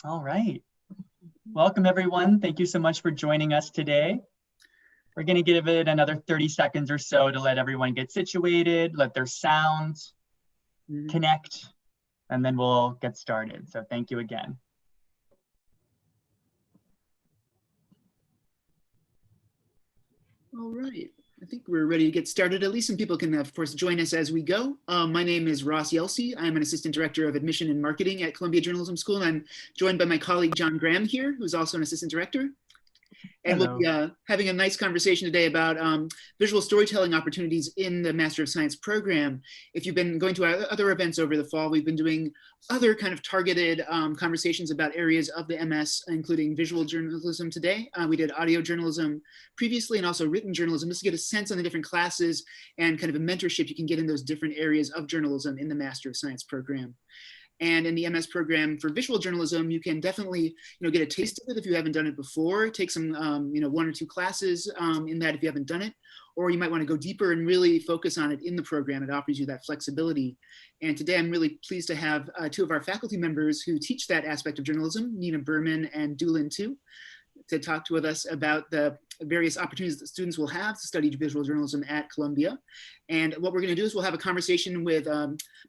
All right. Welcome, everyone. Thank you so much for joining us today. We're going to give it another 30 seconds or so to let everyone get situated, let their sounds connect, and then we'll get started. So thank you again. All right. I think we're ready to get started at least, and people can, of course, join us as we go. My name is Ross Yelsey. I'm an Assistant Director of Admission and Marketing at Columbia Journalism School, and I'm joined by my colleague, John Graham here, who's also an Assistant Director. And Hello. we'll be having a nice conversation today about visual storytelling opportunities in the Master of Science program. If you've been going to our other events over the fall, we've been doing other kind of targeted conversations about areas of the MS, including visual journalism today. We did audio journalism previously and also written journalism, just to get a sense on the different classes and kind of a mentorship you can get in those different areas of journalism in the Master of Science program. And in the MS program for visual journalism, you can definitely, get a taste of it if you haven't done it before. Take some, 1 or 2 classes in that if you haven't done it, or you might want to go deeper and really focus on it in the program. It offers you that flexibility. And today I'm really pleased to have 2 of our faculty members who teach that aspect of journalism, Nina Berman and Linh too, to talk with us about the various opportunities that students will have to study visual journalism at Columbia. And what we're going to do is we'll have a conversation with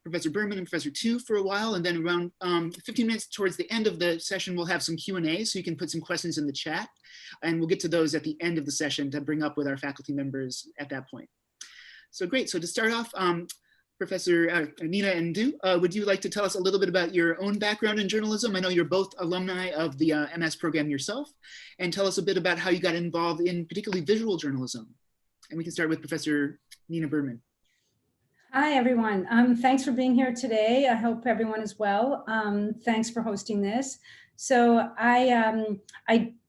Professor Berman and Professor Tu for a while, and then around 15 minutes towards the end of the session, we'll have some Q&A, so you can put some questions in the chat, and we'll get to those at the end of the session to bring up with our faculty members at that point. So great. So to start off, Professor Nina and Du, would you like to tell us a little bit about your own background in journalism? I know you're both alumni of the MS program yourself, and tell us a bit about how you got involved in particularly visual journalism. And we can start with Professor Nina Berman. Hi, everyone. Thanks for being here today. I hope everyone is well. Thanks for hosting this. So I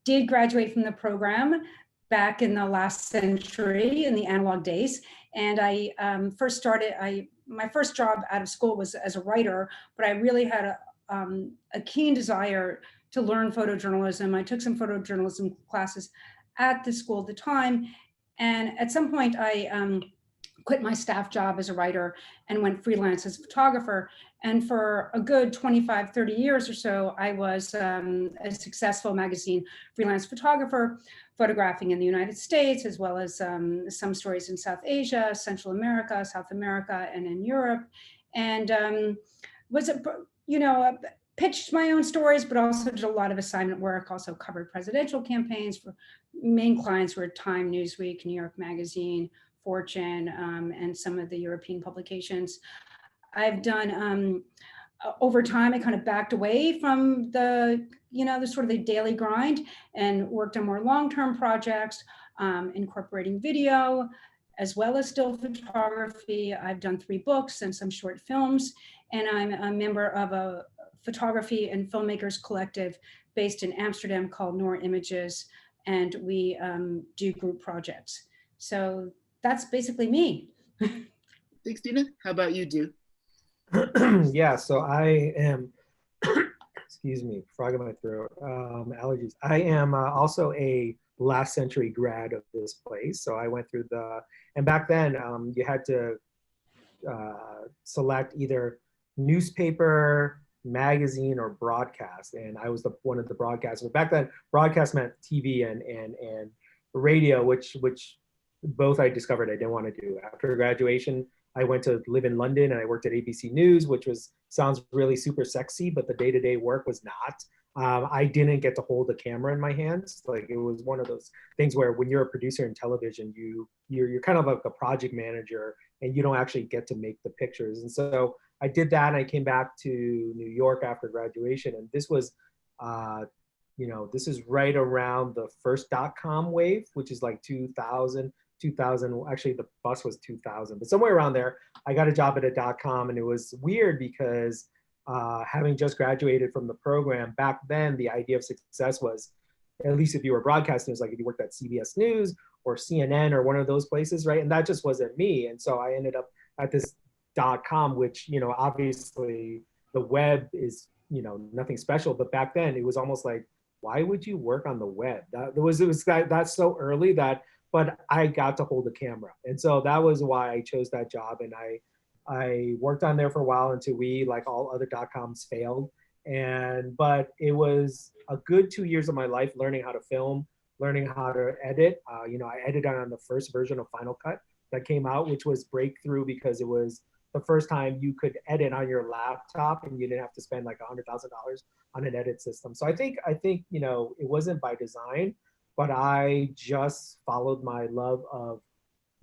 did graduate from the program back in the last century in the analog days. And I first started, my first job out of school was as a writer, but I really had a keen desire to learn photojournalism. I took some photojournalism classes at the school at the time. And at some point I quit my staff job as a writer and went freelance as a photographer. And for a good 25, 30 years or so, I was a successful magazine freelance photographer, photographing in the United States, as well as some stories in South Asia, Central America, South America, and in Europe. And pitched my own stories, but also did a lot of assignment work, also covered presidential campaigns for main clients were Time, Newsweek, New York Magazine, Fortune, and some of the European publications. I've done, over time, I kind of backed away from the sort of the daily grind and worked on more long-term projects, incorporating video, as well as still photography. I've done 3 books and some short films, and I'm a member of a photography and filmmakers collective based in Amsterdam called Noor Images, and we do group projects. So that's basically me. Thanks, Dina. How about you, Du? Yeah, so I am, excuse me, frog in my throat, allergies. I am also a last century grad of this place. So I went through and back then you had to select either newspaper, magazine, or broadcast. And I was one of the broadcasts. But back then, broadcast meant TV and radio, which both I discovered I didn't want to do. After graduation, I went to live in London and I worked at ABC News, which sounds really super sexy, but the day-to-day work was not. I didn't get to hold a camera in my hands. Like, it was one of those things where when you're a producer in television, you're kind of like a project manager and you don't actually get to make the pictures. And so I did that, and I came back to New York after graduation, and this was, this is right around the first .com wave, which is like 2000, actually the bus was 2000, but somewhere around there, I got a job at a .com, and it was weird because having just graduated from the program, back then the idea of success was, at least if you were broadcasting, it was like if you worked at CBS News or CNN or one of those places, right? And that just wasn't me. And so I ended up at this .com, which, obviously the web is, nothing special, but back then it was almost like, why would you work on the web? That's so early but I got to hold a camera. And so that was why I chose that job. And I worked on there for a while until we, like all other .coms, failed. But it was a good 2 years of my life learning how to film, learning how to edit. I edited on the first version of Final Cut that came out, which was breakthrough because it was the first time you could edit on your laptop and you didn't have to spend like $100,000 on an edit system. So I think it wasn't by design, but I just followed my love of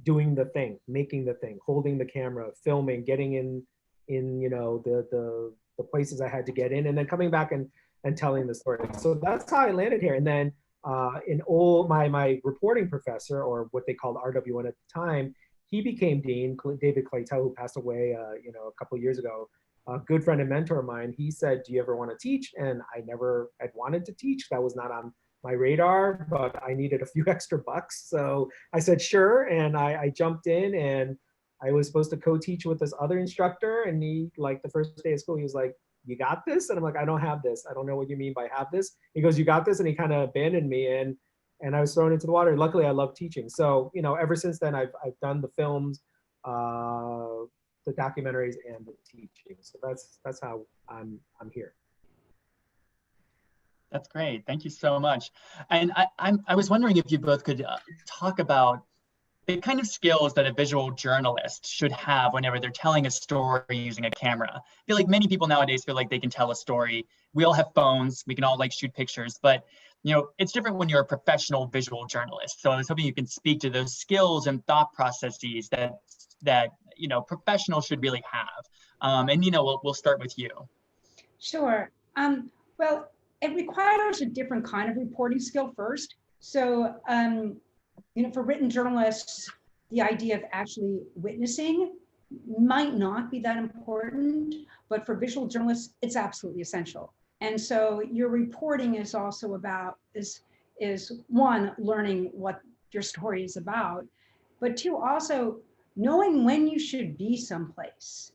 doing the thing, making the thing, holding the camera, filming, getting in the places I had to get in, and then coming back and telling the story. So that's how I landed here. And then my reporting professor, or what they called RW1 at the time, he became dean, David Claytel, who passed away a couple of years ago. A good friend and mentor of mine, he said, do you ever want to teach? And I never had wanted to teach. That was not on my radar, but I needed a few extra bucks. So I said, sure. And I jumped in, and I was supposed to co-teach with this other instructor. And he, like the first day of school, he was like, you got this? And I'm like, I don't have this. I don't know what you mean by have this. He goes, you got this? And he kind of abandoned me, and I was thrown into the water. Luckily, I love teaching. So, ever since then, I've done the films, the documentaries, and the teaching. So that's how I'm here. That's great. Thank you so much. And I was wondering if you both could talk about the kind of skills that a visual journalist should have whenever they're telling a story using a camera. I feel like many people nowadays feel like they can tell a story. We all have phones. We can all shoot pictures, but it's different when you're a professional visual journalist. So I was hoping you can speak to those skills and thought processes that professionals should really have. And we'll start with you. Sure. Well, it requires a different kind of reporting skill first. So, for written journalists, the idea of actually witnessing might not be that important, but for visual journalists, it's absolutely essential. And so your reporting is also about, is one, learning what your story is about, but two, also knowing when you should be someplace.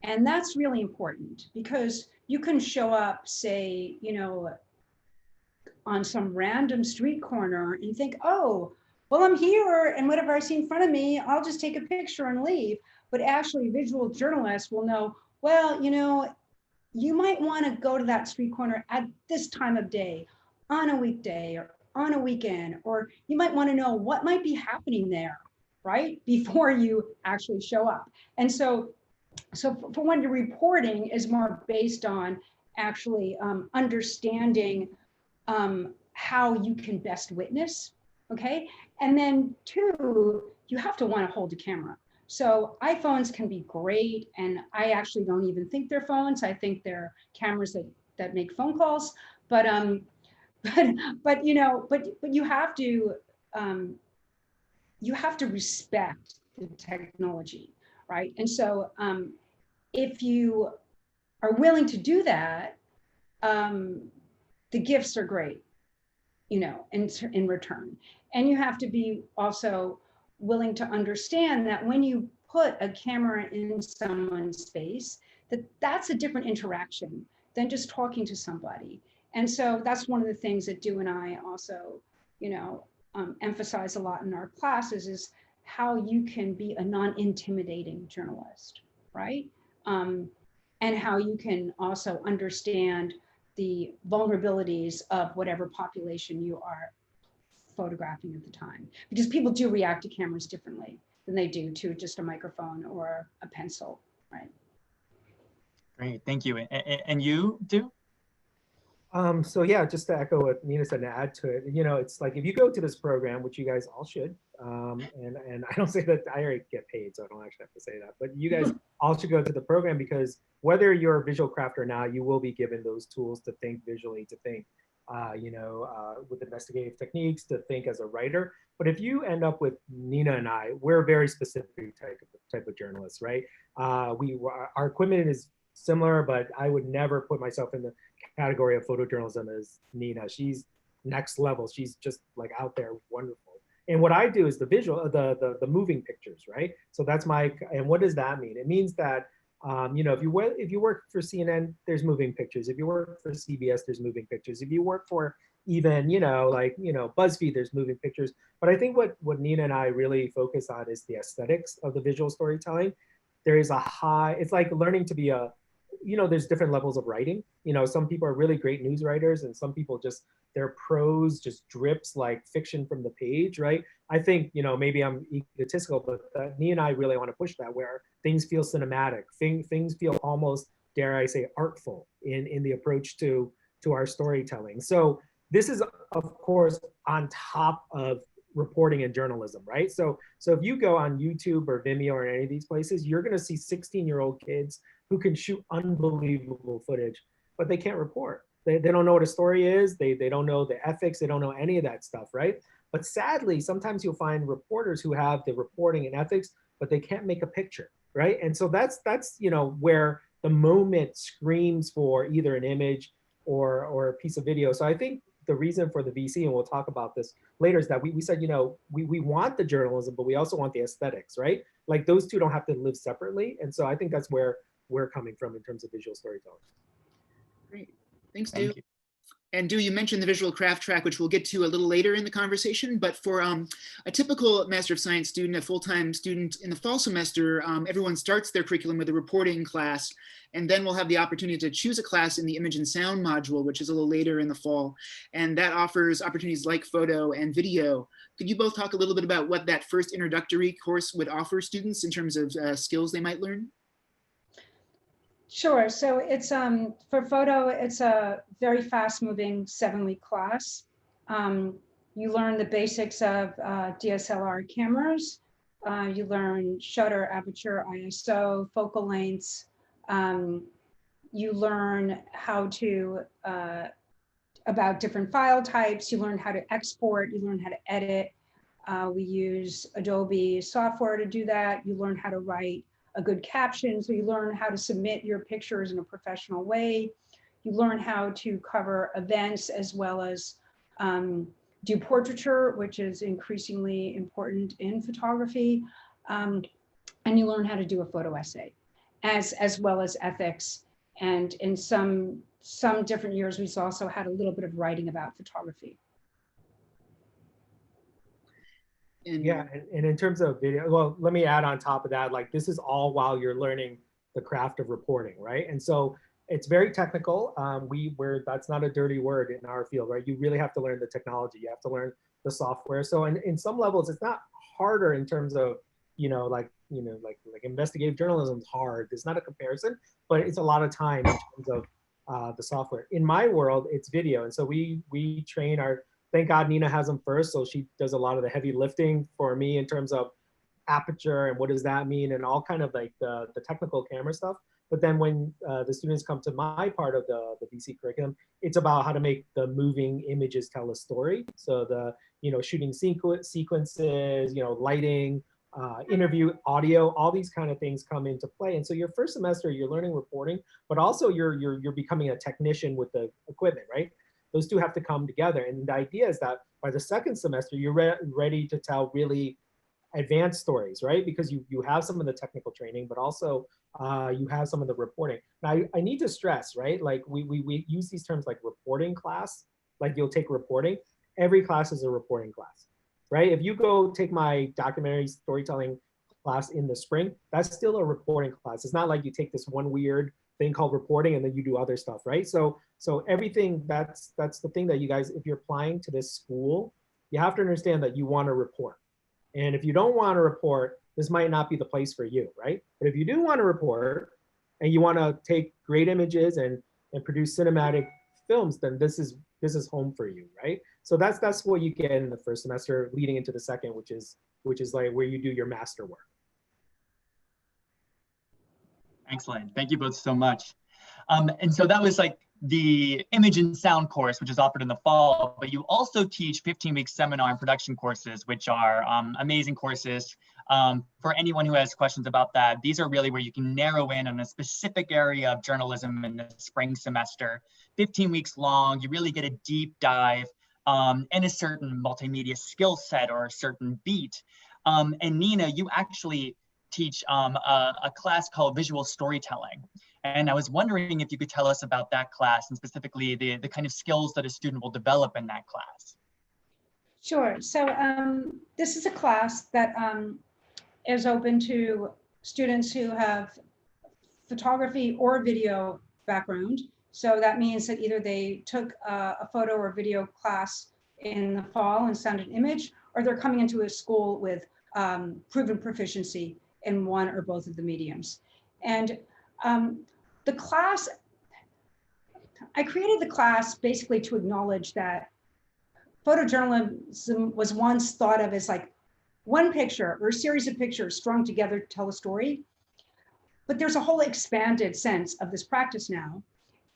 And that's really important, because you can show up, say, on some random street corner and think, oh, well, I'm here, and whatever I see in front of me, I'll just take a picture and leave. But actually, visual journalists will know, well, you might want to go to that street corner at this time of day, on a weekday or on a weekend, or you might want to know what might be happening there, right, before you actually show up. And so for when you're reporting is more based on actually understanding how you can best witness, okay? And then two, you have to want to hold a camera. So iPhones can be great, and I actually don't even think they're phones. I think they're cameras that make phone calls. But you have to respect the technology, right? And so if you are willing to do that, the gifts are great, in return. And you have to be also willing to understand that when you put a camera in someone's face, that's a different interaction than just talking to somebody. And so that's one of the things that Du and I also, emphasize a lot in our classes, is how you can be a non-intimidating journalist, right? And how you can also understand the vulnerabilities of whatever population you are photographing at the time, because people do react to cameras differently than they do to just a microphone or a pencil, right? Great, thank you. And you, Du? So yeah, just to echo what Nina said and add to it, it's like if you go to this program, which you guys all should, and I don't say that, I already get paid, so I don't actually have to say that, but you guys all should go to the program, because whether you're a visual crafter or not, you will be given those tools to think visually, to think, with investigative techniques, to think as a writer. But if you end up with Nina and I, we're a very specific type of journalists, right? Our equipment is similar, but I would never put myself in the category of photojournalism as Nina. She's next level. She's just like out there, wonderful. And what I do is the visual, the moving pictures, right? So that's and what does that mean? It means that, if you work for CNN, there's moving pictures. If you work for CBS, there's moving pictures. If you work for even, BuzzFeed, there's moving pictures. But I think what Nina and I really focus on is the aesthetics of the visual storytelling. There is it's like learning to be you know, there's different levels of writing. You know, some people are really great news writers, and some people just, their prose just drips like fiction from the page, right? I think, you know, maybe I'm egotistical, but Nia and I really want to push that, where things feel cinematic, things feel almost, dare I say, artful in the approach to our storytelling. So this is, of course, on top of reporting and journalism, right? So if you go on YouTube or Vimeo or any of these places, you're going to see 16-year-old kids who can shoot unbelievable footage, but they can't report. They don't know what a story is. They don't know the ethics. They don't know any of that stuff, right? But sadly, sometimes you'll find reporters who have the reporting and ethics, but they can't make a picture, right? And so that's you know, where the moment screams for either an image or a piece of video. So I think the reason for the VC, and we'll talk about this later, is that we said, you know, we want the journalism, but we also want the aesthetics, right? Like those two don't have to live separately. And so I think that's where we're coming from in terms of visual storytelling. Great. Thanks, Thank Du. you. And Du, you mentioned the visual craft track, which we'll get to a little later in the conversation. But for a typical Master of Science student, a full-time student in the fall semester, everyone starts their curriculum with a reporting class, and then we'll have the opportunity to choose a class in the image and sound module, which is a little later in the fall. And that offers opportunities like photo and video. Could you both talk a little bit about what that first introductory course would offer students in terms of skills they might learn? Sure. So it's for photo, it's a very fast-moving 7-week class. You learn the basics of DSLR cameras. You learn shutter, aperture, ISO, focal lengths. You learn how to about different file types. You learn how to export. You learn how to edit. We use Adobe software to do that. You learn how to write a good caption. So you learn how to submit your pictures in a professional way. You learn how to cover events as well as do portraiture, which is increasingly important in photography. And you learn how to do a photo essay as well as ethics. And in some different years, we've also had a little bit of writing about photography. Yeah, and in terms of video, well, let me add on top of that, like this is all while you're learning the craft of reporting, right? And so it's very technical. That's not a dirty word in our field, right? You really have to learn the technology. You have to learn the software. So in some levels, it's not harder in terms of, like investigative journalism is hard. It's not a comparison, but it's a lot of time in terms of the software. In my world, it's video. And so we train our, thank God Nina has them first. So she does a lot of the heavy lifting for me in terms of aperture and what does that mean and all kind of like the technical camera stuff. But then when the students come to my part of the BC curriculum, it's about how to make the moving images tell a story. So the, shooting sequences, lighting, interview, audio, all these kind of things come into play. And so your first semester, you're learning reporting, but also you're becoming a technician with the equipment, right? Those two have to come together. And the idea is that by the second semester, you're ready to tell really advanced stories, right? Because you have some of the technical training, but also you have some of the reporting. Now, I need to stress, right? Like we use these terms like reporting class, like you'll take reporting. Every class is a reporting class, right? If you go take my documentary storytelling class in the spring, that's still a reporting class. It's not like you take this one weird thing called reporting and then you do other stuff, right? So everything, that's the thing that you guys, if you're applying to this school, you have to understand that you want to report. And if you don't want to report, this might not be the place for you, right? But if you do want to report and you want to take great images and produce cinematic films, then this is home for you, right? So that's what you get in the first semester leading into the second, which is like where you do your master work. Excellent. Thank you both so much. And so that was like the image and sound course, which is offered in the fall, but you also teach 15-week seminar and production courses, which are amazing courses. For anyone who has questions about that, these are really where you can narrow in on a specific area of journalism in the spring semester. 15 weeks long, you really get a deep dive in a certain multimedia skill set or a certain beat. And Nina, you actually teach a class called visual storytelling. And I was wondering if you could tell us about that class and specifically the kind of skills that a student will develop in that class. Sure. So this is a class that is open to students who have photography or video background. So that means that either they took a photo or video class in the fall and sound and image, or they're coming into a school with proven proficiency in one or both of the mediums. And the class, I created the class basically to acknowledge that photojournalism was once thought of as like one picture or a series of pictures strung together to tell a story. But there's a whole expanded sense of this practice now,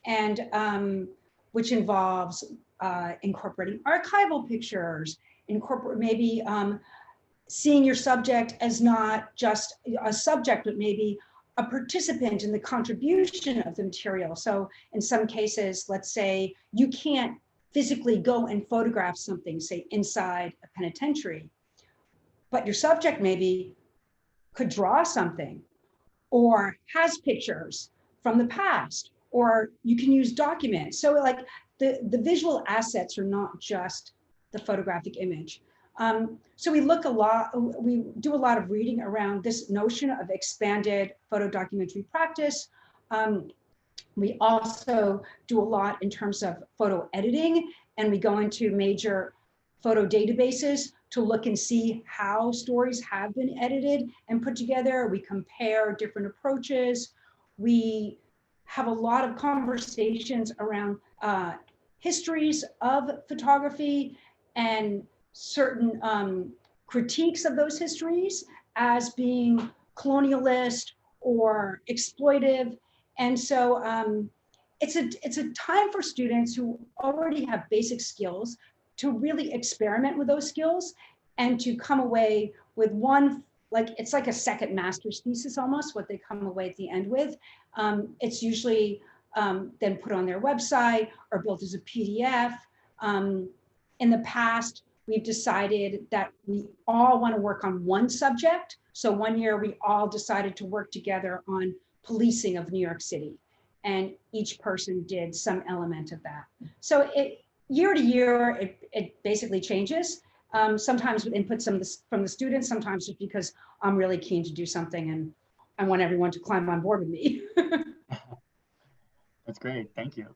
and which involves incorporating archival pictures, maybe seeing your subject as not just a subject, but maybe a participant in the contribution of the material. So in some cases, let's say you can't physically go and photograph something, say inside a penitentiary, but your subject maybe could draw something or has pictures from the past, or you can use documents. So like the visual assets are not just the photographic image. So we do a lot of reading around this notion of expanded photo documentary practice. We also do a lot in terms of photo editing, and we go into major photo databases to look and see how stories have been edited and put together. We compare different approaches. We have a lot of conversations around histories of photography and certain critiques of those histories as being colonialist or exploitive. And so it's a time for students who already have basic skills to really experiment with those skills and to come away with one, like it's like a second master's thesis almost, what they come away at the end with. It's usually then put on their website or built as a PDF. In the past, we've decided that we all want to work on one subject. So one year we all decided to work together on policing of New York City, and each person did some element of that. So year to year, it basically changes. Sometimes with input from the students, sometimes just because I'm really keen to do something and I want everyone to climb on board with me. That's great, thank you.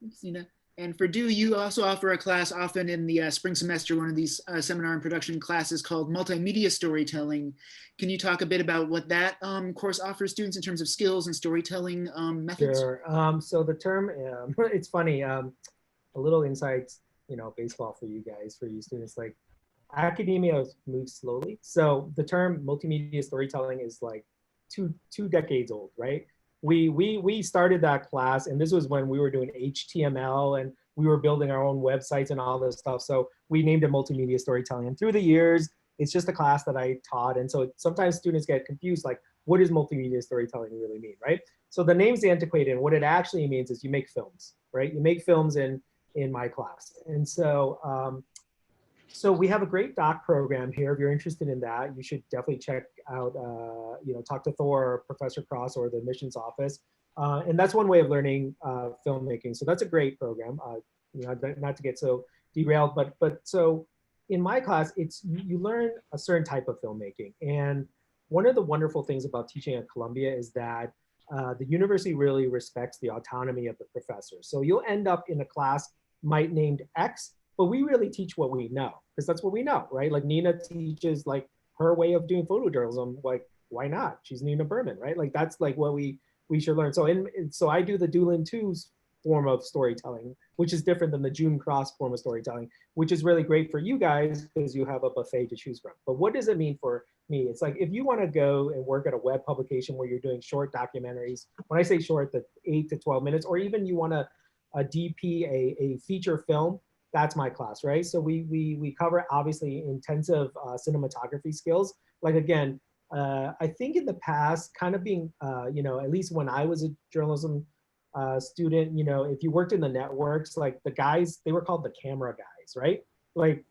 Thanks, Nina. And for Du, you also offer a class often in the spring semester, one of these seminar and production classes called Multimedia Storytelling. Can you talk a bit about what that course offers students in terms of skills and storytelling methods? Sure. So the term, it's funny, a little inside, baseball for you guys, for you students, like academia moves slowly. So the term multimedia storytelling is like two decades old, right? We started that class, and this was when we were doing HTML and we were building our own websites and all this stuff. So we named it multimedia storytelling. And through the years, it's just a class that I taught. And so sometimes students get confused, like, what does multimedia storytelling really mean, right? So the name's antiquated, and what it actually means is you make films, right? You make films in my class. And so, so we have a great doc program here. If you're interested in that, you should definitely check out, talk to Thor or Professor Cross or the admissions office. And that's one way of learning filmmaking. So that's a great program, not to get so derailed, but so in my class, you learn a certain type of filmmaking. And one of the wonderful things about teaching at Columbia is that the university really respects the autonomy of the professor. So you'll end up in a class named X, but we really teach what we know, because that's what we know, right? Like Nina teaches like her way of doing photojournalism, like why not? She's Nina Berman, right? Like that's like what we should learn. So so I do the Doolin 2's form of storytelling, which is different than the June Cross form of storytelling, which is really great for you guys because you have a buffet to choose from. But what does it mean for me? It's like if you want to go and work at a web publication where you're doing short documentaries, when I say short, the 8 to 12 minutes, or even you want to DP a feature film, that's my class, right? So we cover obviously intensive cinematography skills. Like again, I think in the past, kind of being, at least when I was a journalism student, if you worked in the networks, like the guys, they were called the camera guys, right? Like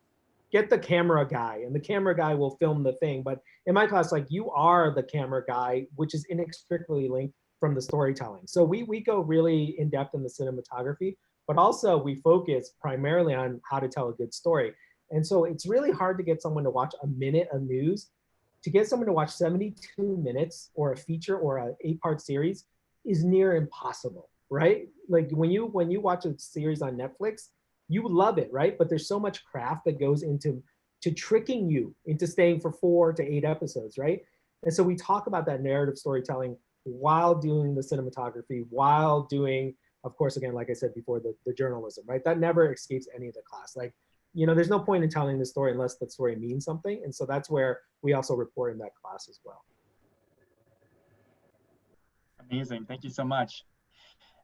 get the camera guy, and the camera guy will film the thing. But in my class, like you are the camera guy, which is inextricably linked from the storytelling. So we go really in depth in the cinematography, but also we focus primarily on how to tell a good story. And so it's really hard to get someone to watch a minute of news. To get someone to watch 72 minutes or a feature or an 8-part series, is near impossible, right? Like when you watch a series on Netflix, you love it, right? But there's so much craft that goes into tricking you into staying for 4 to 8 episodes, right? And so we talk about that narrative storytelling while doing the cinematography, while doing, of course, again, like I said before, the journalism, right? That never escapes any of the class. Like, you know, there's no point in telling the story unless the story means something. And so that's where we also report in that class as well. Amazing. Thank you so much.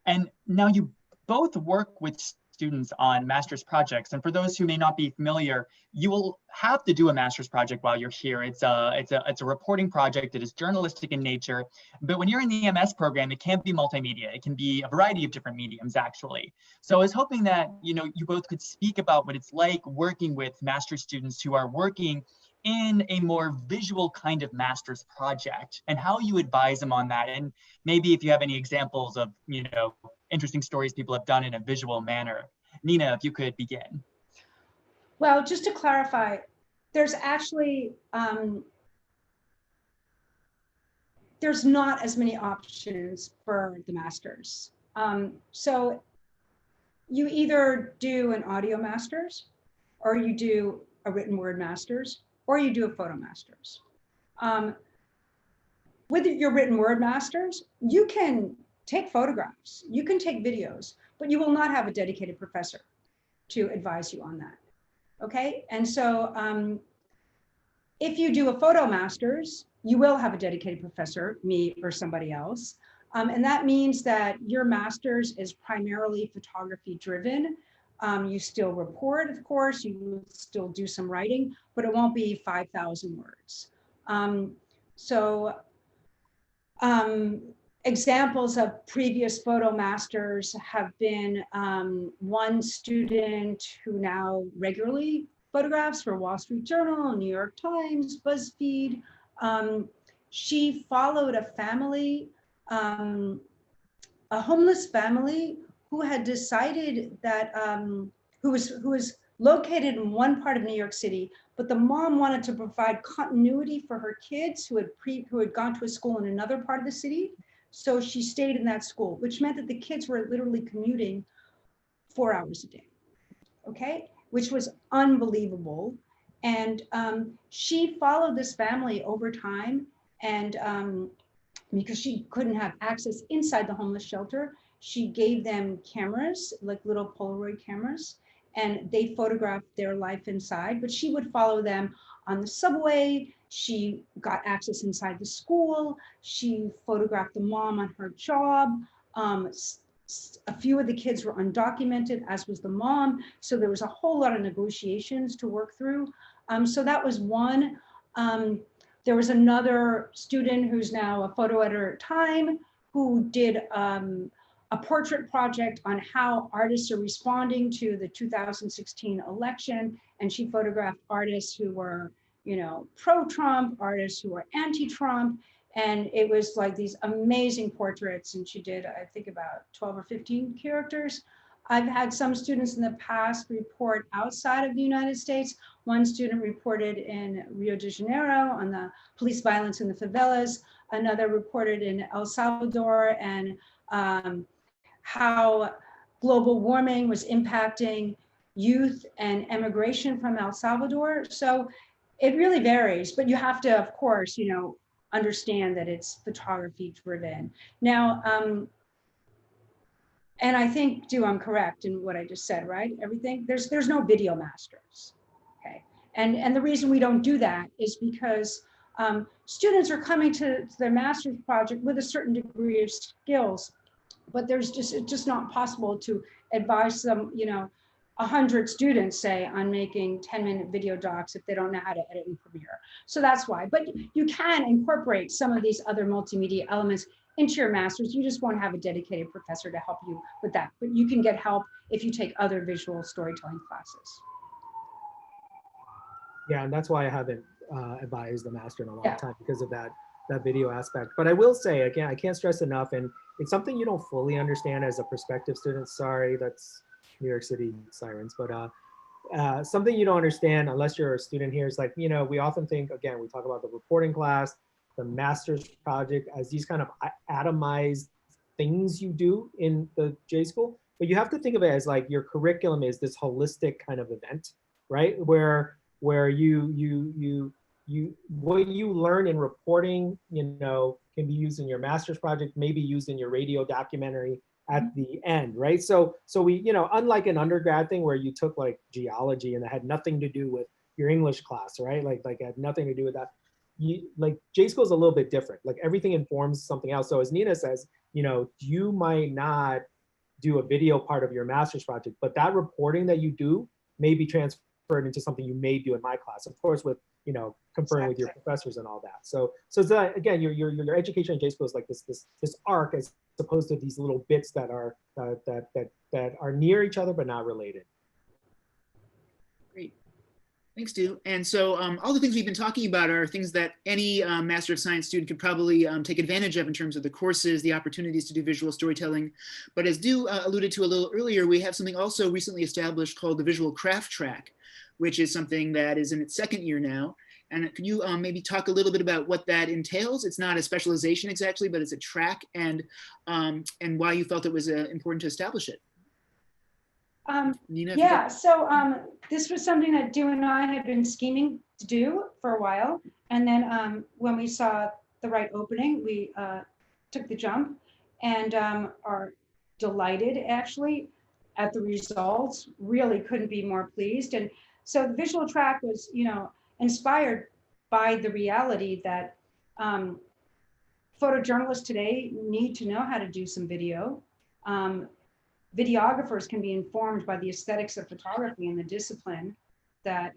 And now you both work with students on master's projects. And for those who may not be familiar, you will have to do a master's project while you're here. It's a reporting project. It is journalistic in nature. But when you're in the MS program, it can be multimedia. It can be a variety of different mediums, actually. So I was hoping that, you know, you both could speak about what it's like working with master's students who are working in a more visual kind of master's project, and how you advise them on that. And maybe if you have any examples of, you know, interesting stories people have done in a visual manner. Nina, if you could begin. Well, just to clarify, there's actually, there's not as many options for the masters. So you either do an audio masters, or you do a written word masters, or you do a photo masters. With your written word masters, you can take photographs, you can take videos, but you will not have a dedicated professor to advise you on that. Okay, and so if you do a photo masters, you will have a dedicated professor, me or somebody else. And that means that your masters is primarily photography driven. You still report, of course, you will still do some writing, but it won't be 5,000 words. Examples of previous photo masters have been one student who now regularly photographs for Wall Street Journal, New York Times, BuzzFeed. She followed a family, a homeless family who had decided that, who was located in one part of New York City, but the mom wanted to provide continuity for her kids who had gone to a school in another part of the city. So she stayed in that school, which meant that the kids were literally commuting 4 hours a day, okay? Which was unbelievable. And she followed this family over time, and because she couldn't have access inside the homeless shelter, she gave them cameras, like little Polaroid cameras, and they photographed their life inside, but she would follow them on the subway. She got access inside the school. She photographed the mom on her job. A few of the kids were undocumented, as was the mom. So there was a whole lot of negotiations to work through. So that was one. There was another student who's now a photo editor at Time, who did a portrait project on how artists are responding to the 2016 election. And she photographed artists who were, you know, pro-Trump, artists who were anti-Trump. And it was like these amazing portraits. And she did, I think, about 12 or 15 characters. I've had some students in the past report outside of the United States. One student reported in Rio de Janeiro on the police violence in the favelas. Another reported in El Salvador and how global warming was impacting youth and emigration from El Salvador. So it really varies, but you have to, of course, you know, understand that it's photography driven. Now, and I think, I'm correct in what I just said, right? Everything, there's no video masters, okay? And the reason we don't do that is because students are coming to their master's project with a certain degree of skills, but it's just not possible to advise them, you know, 100 students, say, on making 10-minute video docs if they don't know how to edit in Premiere. So that's why, but you can incorporate some of these other multimedia elements into your master's. You just won't have a dedicated professor to help you with that, but you can get help if you take other visual storytelling classes. Yeah, and that's why I haven't advised the master in a long time, because of that video aspect. But I will say, again, I can't stress enough, and it's something you don't fully understand as a prospective student. Sorry, that's New York City sirens, but something you don't understand unless you're a student here is, like, you know, we often think, again, we talk about the reporting class, the master's project as these kind of atomized things you do in the J school, but you have to think of it as like your curriculum is this holistic kind of event, right? Where you what you learn in reporting, can be used in your master's project, maybe used in your radio documentary at the end, right? So we, unlike an undergrad thing where you took like geology and it had nothing to do with your English class, right? Like it had nothing to do with that. Like J school is a little bit different. Like everything informs something else. So as Nina says, you might not do a video part of your master's project, but that reporting that you do may be transferred into something you may do in my class, of course, with conferring with your professors and all that. So that, again, your education in J school is like this arc, as opposed to these little bits that are that are near each other but not related. Great. Thanks, Stu. And so all the things we've been talking about are things that any Master of Science student could probably take advantage of in terms of the courses, the opportunities to do visual storytelling. But as Stu alluded to a little earlier, we have something also recently established called the Visual Craft Track, which is something that is in its second year now. And could you maybe talk a little bit about what that entails? It's not a specialization exactly, but it's a track, and why you felt it was important to establish it. Nina, yeah, so this was something that Stu and I had been scheming to do for a while. And then when we saw the right opening, we took the jump and are delighted actually at the results. Really couldn't be more pleased. And so the visual track was, inspired by the reality that photojournalists today need to know how to do some video. Videographers can be informed by the aesthetics of photography and the discipline that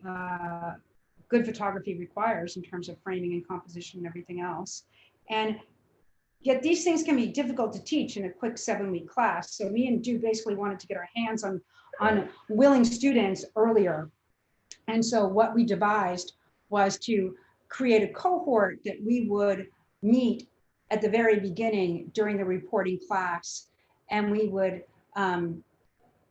good photography requires in terms of framing and composition and everything else. And yet these things can be difficult to teach in a quick 7-week class. So me and Stu basically wanted to get our hands on willing students earlier. And so what we devised was to create a cohort that we would meet at the very beginning during the reporting class. And we would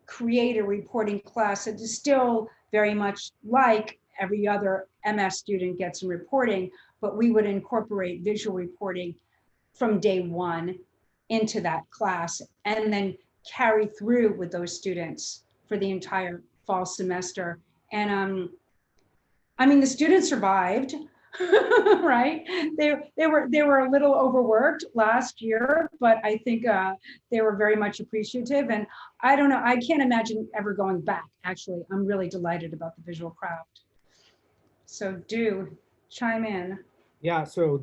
create a reporting class that is still very much like every other MS student gets in reporting, but we would incorporate visual reporting from day one into that class and then carry through with those students for the entire fall semester. And I mean, the students survived, right? They were a little overworked last year, but I think they were very much appreciative. And I don't know, I can't imagine ever going back. Actually, I'm really delighted about the visual craft. So do chime in. Yeah. So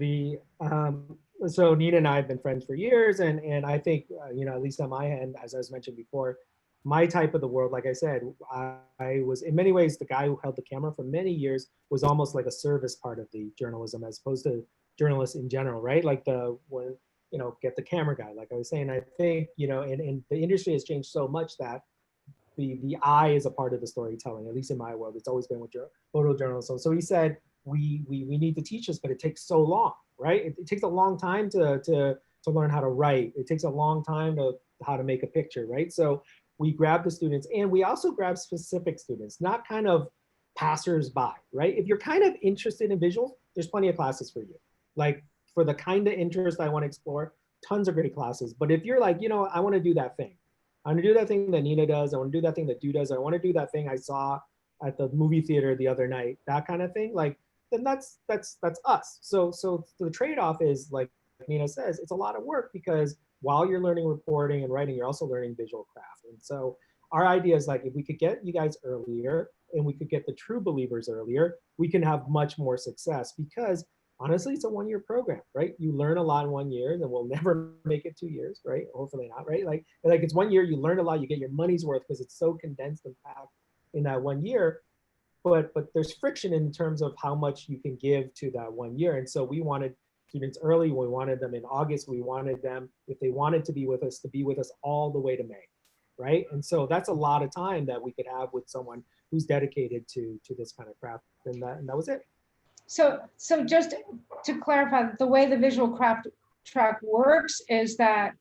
so Nina and I have been friends for years, and I think at least on my end, as I was mentioned before, my type of the world, like I said, I was in many ways the guy who held the camera for many years, was almost like a service part of the journalism as opposed to journalists in general, right? Like get the camera guy, like I was saying. I think, and the industry has changed so much that the eye is a part of the storytelling, at least in my world. It's always been with photojournalism. So he said, we need to teach this, but it takes so long, right? It takes a long time to learn how to write. It takes a long time to how to make a picture, right? So we grab the students, and we also grab specific students, not kind of passers-by, right? If you're kind of interested in visuals, there's plenty of classes for you. Like for the kind of interest I want to explore, tons of great classes. But if you're like, I want to do that thing. I want to do that thing that Nina does. I want to do that thing that Du does. I want to do that thing I saw at the movie theater the other night, that kind of thing. Like, then that's us. So the trade-off is, like Nina says, it's a lot of work because while you're learning reporting and writing, you're also learning visual craft. And so our idea is like, if we could get you guys earlier and we could get the true believers earlier, we can have much more success because honestly, it's a 1-year program, right? You learn a lot in 1 year, and we'll never make it 2 years, right? Hopefully not, right? Like it's 1 year, you learn a lot, you get your money's worth because it's so condensed and packed in that 1 year. But there's friction in terms of how much you can give to that 1 year. And so we wanted students early. We wanted them in August. We wanted them, if they wanted to be with us all the way to May, right? And so that's a lot of time that we could have with someone who's dedicated to this kind of craft. And that was it. So just to clarify, the way the visual craft track works is that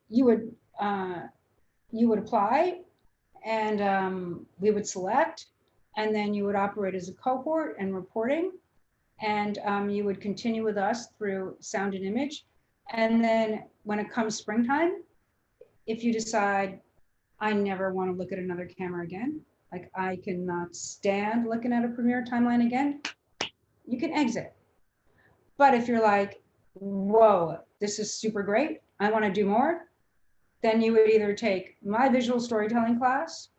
you would apply, and we would select, and then you would operate as a cohort and reporting, and you would continue with us through sound and image, And then when it comes springtime, if you decide, I never want to look at another camera again, like I cannot stand looking at a Premiere timeline again, you can exit. But if you're like, whoa, this is super great, I want to do more, then you would either take my visual storytelling class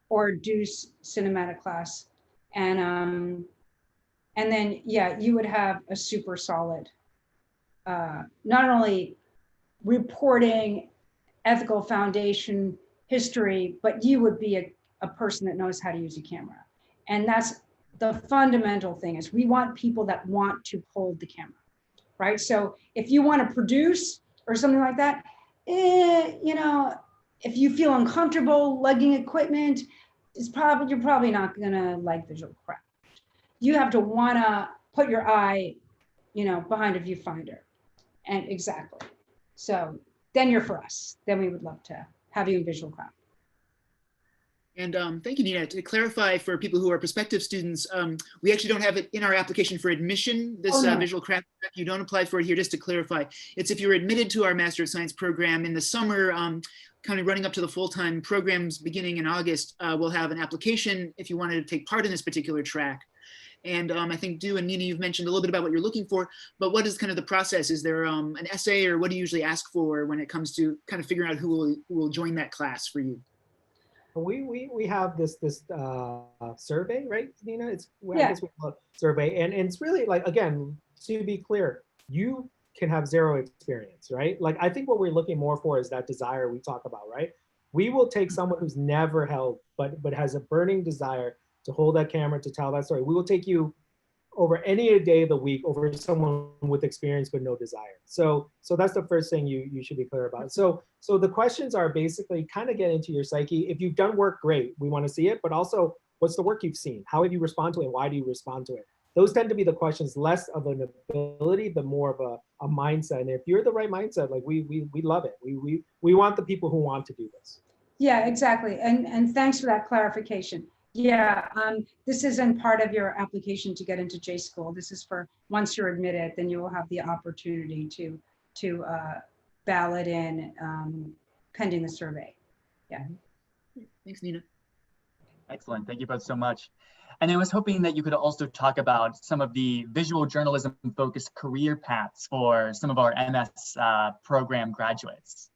or do cinematic class. And then, yeah, you would have a super solid, not only reporting, ethical foundation, history, but you would be a person that knows how to use a camera. And that's the fundamental thing, is we want people that want to hold the camera, right? So if you want to produce or something like that, you know, if you feel uncomfortable lugging equipment, you're probably not gonna like visual craft. You have to wanna put your eye, you know, behind a viewfinder. And exactly. So then you're for us. Then we would love to have you in visual craft. And thank you, Nina. To clarify for people who are prospective students, we actually don't have it in our application for admission, this no. visual craft. You don't apply for it here, just to clarify. It's if you're admitted to our Master of Science program in the summer, kind of running up to the full-time programs beginning in August, we'll have an application if you wanted to take part in this particular track. And I think Du and Nina, you've mentioned a little bit about what you're looking for, but what is kind of the process? Is there an essay, or what do you usually ask for when it comes to kind of figuring out who will join that class for you? We have this survey, right, Nina? I guess we call it survey, and it's really like, again, to be clear, you can have zero experience, right? Like, I think what we're looking more for is that desire we talk about, right? We will take someone who's never held, but has a burning desire to hold that camera, to tell that story. We will take you over any day of the week over someone with experience but no desire. So that's the first thing you should be clear about. So the questions are basically kind of get into your psyche. If you've done work, great, we want to see it, but also what's the work you've seen? How have you responded to it? And why do you respond to it? Those tend to be the questions, less of an ability, but more of a mindset. And if you're the right mindset, like we love it. We want the people who want to do this. Yeah, exactly. And thanks for that clarification. Yeah, this isn't part of your application to get into J School. This is for once you're admitted, then you will have the opportunity to ballot in pending the survey. Yeah. Thanks, Nina. Excellent. Thank you both so much. And I was hoping that you could also talk about some of the visual journalism focused career paths for some of our MS program graduates.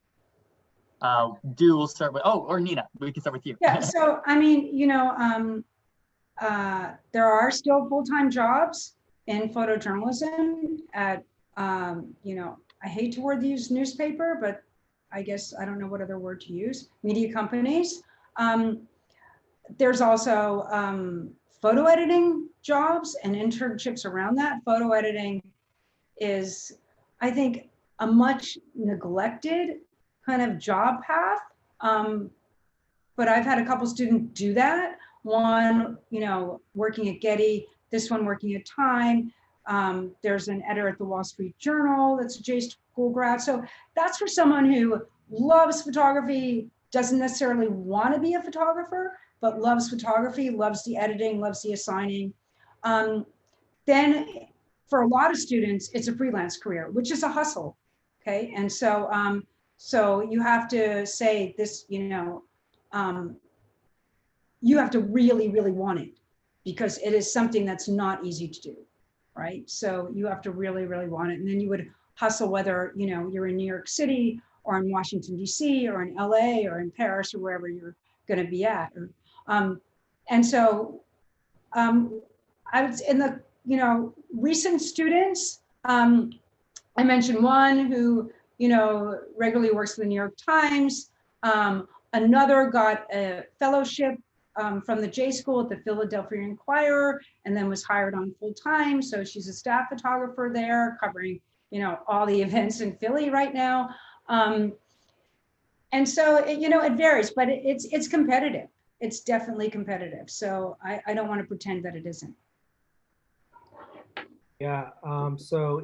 Du, we'll start with, or Nina, we can start with you. Yeah, so I mean, you know, there are still full-time jobs in photojournalism at, you know, I hate to use newspaper, but I guess I don't know what other word to use, media companies. There's also photo editing jobs and internships around that. Photo editing is, I think, a much neglected kind of job path. But I've had a couple students do that. One, you know, working at Getty, this one working at Time. There's an editor at the Wall Street Journal that's a J School grad. So that's for someone who loves photography, doesn't necessarily want to be a photographer, but loves photography, loves the editing, loves the assigning. Then for a lot of students, it's a freelance career, which is a hustle, okay? And so, so you have to say this, you know, you have to really, really want it, because it is something that's not easy to do, right? So you have to really, really want it. And then you would hustle, whether, you know, you're in New York City or in Washington, DC, or in LA, or in Paris, or wherever you're going to be at. Or, and so I was in the, you know, recent students, I mentioned one who, you know, regularly works for the New York Times. Another got a fellowship from the J School at the Philadelphia Inquirer, and then was hired on full time. So she's a staff photographer there, covering, you know, all the events in Philly right now. And so, you know, it varies, but it's competitive. It's definitely competitive. So I don't want to pretend that it isn't. Yeah. So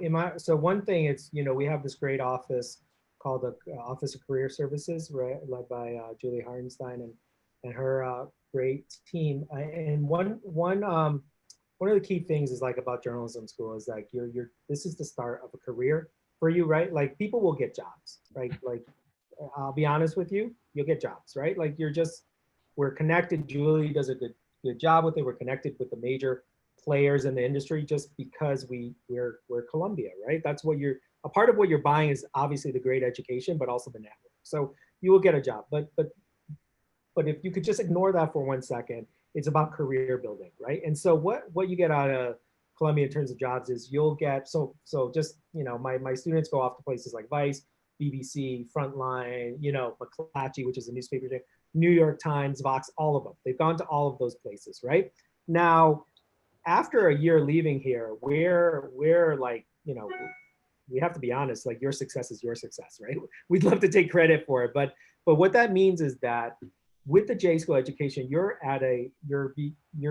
one thing is, you know, we have this great office called the Office of Career Services, right, led by Julie Hardenstein and her great team. And one of the key things is like about journalism school is like this is the start of a career for you, right? Like people will get jobs, right? Like I'll be honest with you, you'll get jobs, right? Like we're connected. Julie does a good job with it. We're connected with the major players in the industry just because we're Columbia, right? That's what a part of what you're buying is obviously the great education, but also the network. So you will get a job, but if you could just ignore that for 1 second, it's about career building, right? And so what you get out of Columbia in terms of jobs is you'll get, so just, my students go off to places like Vice, BBC, Frontline, McClatchy, which is a newspaper, New York Times, Vox, all of them. They've gone to all of those places, right? Now, after a year leaving here, we're like, we have to be honest, like your success is your success, right? We'd love to take credit for it, but what that means is that with the J School education, you're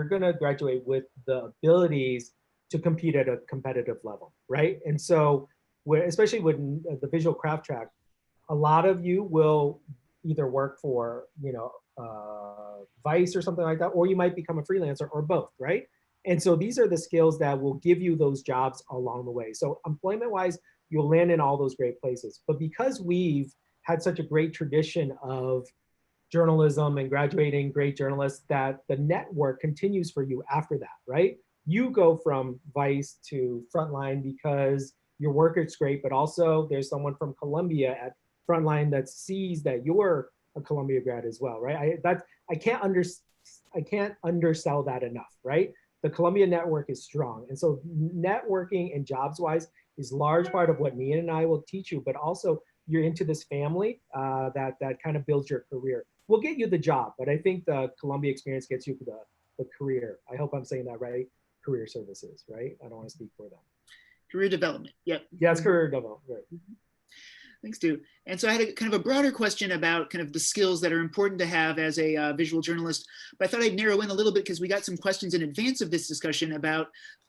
gonna graduate with the abilities to compete at a competitive level, right? And so, especially with the visual craft track, a lot of you will either work for, Vice or something like that, or you might become a freelancer or both, right? And so these are the skills that will give you those jobs along the way. So employment-wise, you'll land in all those great places. But because we've had such a great tradition of journalism and graduating great journalists, that the network continues for you after that, right? You go from Vice to Frontline because your work is great, but also there's someone from Columbia at Frontline that sees that you're a Columbia grad as well, right? I can't undersell that enough, right? The Columbia network is strong. And so networking and jobs-wise is large part of what Nia and I will teach you, but also you're into this family that kind of builds your career. We'll get you the job, but I think the Columbia experience gets you the career. I hope I'm saying that right. Career services, right? I don't want to speak for them. Career development, yep. Yeah, it's career development, right. Mm-hmm. Thanks, Stu. And so I had a kind of a broader question about kind of the skills that are important to have as a visual journalist, but I thought I'd narrow in a little bit because we got some questions in advance of this discussion about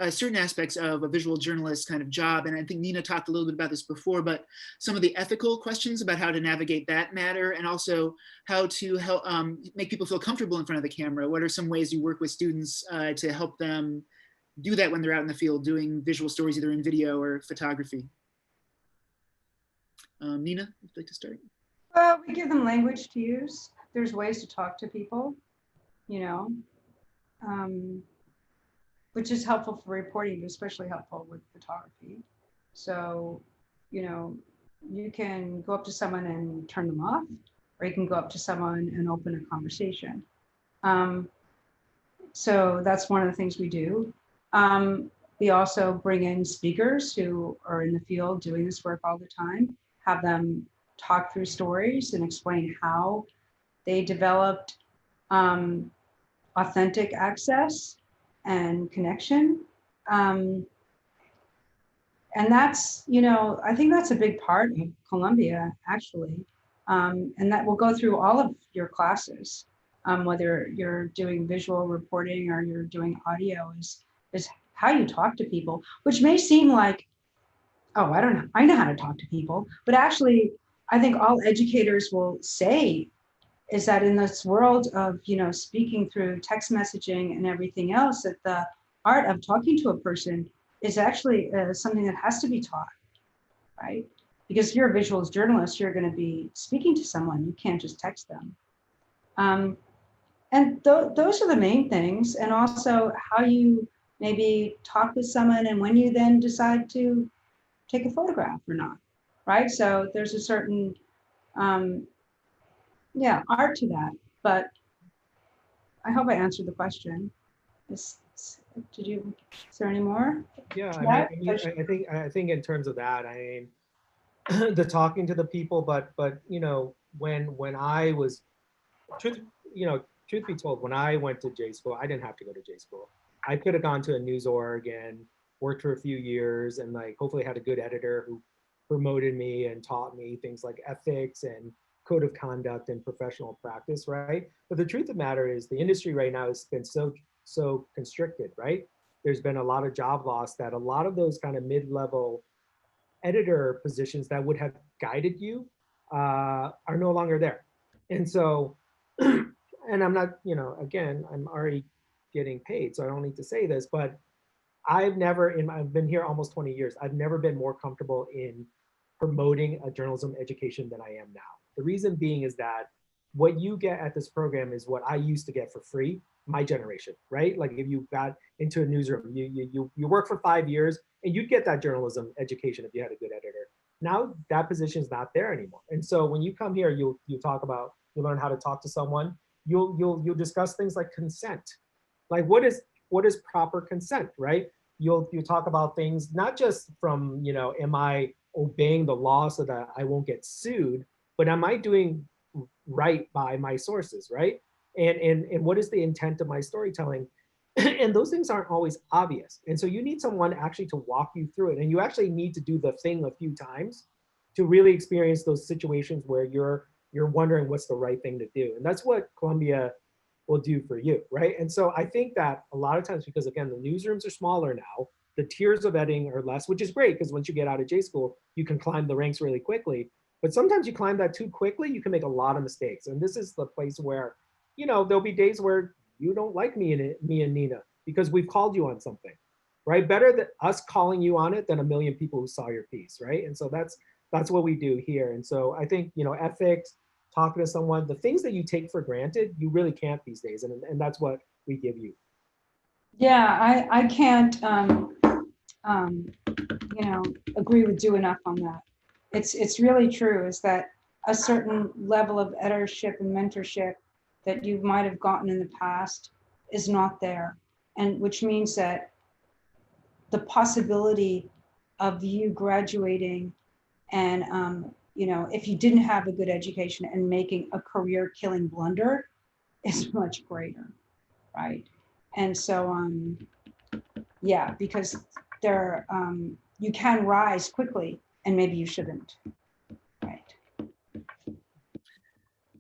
certain aspects of a visual journalist kind of job. And I think Nina talked a little bit about this before, but some of the ethical questions about how to navigate that matter, and also how to help make people feel comfortable in front of the camera. What are some ways you work with students to help them do that when they're out in the field doing visual stories, either in video or photography? Nina, would you like to start? We give them language to use. There's ways to talk to people, which is helpful for reporting, especially helpful with photography. So, you can go up to someone and turn them off, or you can go up to someone and open a conversation. So that's one of the things we do. We also bring in speakers who are in the field doing this work all the time, have them talk through stories and explain how they developed authentic access and connection. And that's, I think that's a big part of Columbia, actually. And that will go through all of your classes, whether you're doing visual reporting or you're doing audio, is how you talk to people, which may seem like, oh, I don't know, I know how to talk to people. But actually, I think all educators will say is that in this world of, speaking through text messaging and everything else, that the art of talking to a person is actually something that has to be taught, right? Because if you're a visuals journalist, you're going to be speaking to someone. You can't just text them. And those are the main things. And also how you maybe talk with someone and when you then decide to take a photograph or not, right? So there's a certain, art to that. But I hope I answered the question. Is there any more? Yeah, I think in terms of that, the talking to the people, but when I was, truth be told, when I went to J School, I didn't have to go to J School. I could have gone to a news org and worked for a few years and hopefully had a good editor who promoted me and taught me things like ethics and code of conduct and professional practice, right? But the truth of the matter is the industry right now has been so constricted, right? There's been a lot of job loss that a lot of those kind of mid-level editor positions that would have guided you are no longer there. And so, and I'm not, again, I'm already getting paid, so I don't need to say this, but I've been here almost 20 years. I've never been more comfortable in promoting a journalism education than I am now. The reason being is that what you get at this program is what I used to get for free, my generation, right? Like if you got into a newsroom, you work for 5 years and you'd get that journalism education if you had a good editor. Now that position is not there anymore. And so when you come here, you learn how to talk to someone. You'll discuss things like consent, like what is proper consent, right? You'll talk about things not just from, am I obeying the law so that I won't get sued, but am I doing right by my sources, right? And what is the intent of my storytelling? And those things aren't always obvious. And so you need someone actually to walk you through it. And you actually need to do the thing a few times to really experience those situations where you're wondering what's the right thing to do. And that's what Columbia will do for you, right? And so I think that a lot of times, because again, the newsrooms are smaller now, the tiers of editing are less, which is great because once you get out of J school, you can climb the ranks really quickly. But sometimes you climb that too quickly, you can make a lot of mistakes. And this is the place where, there'll be days where you don't like me and Nina because we've called you on something, right? Better than us calling you on it than a million people who saw your piece, right? And so that's what we do here. And so I think, ethics, talking to someone, the things that you take for granted, you really can't these days. And that's what we give you. Yeah, I can't, agree with you enough on that. It's really true, is that a certain level of editorship and mentorship that you might have gotten in the past is not there. And which means that the possibility of you graduating and, if you didn't have a good education and making a career killing blunder is much greater, right? And so, yeah, because there, you can rise quickly and maybe you shouldn't, right?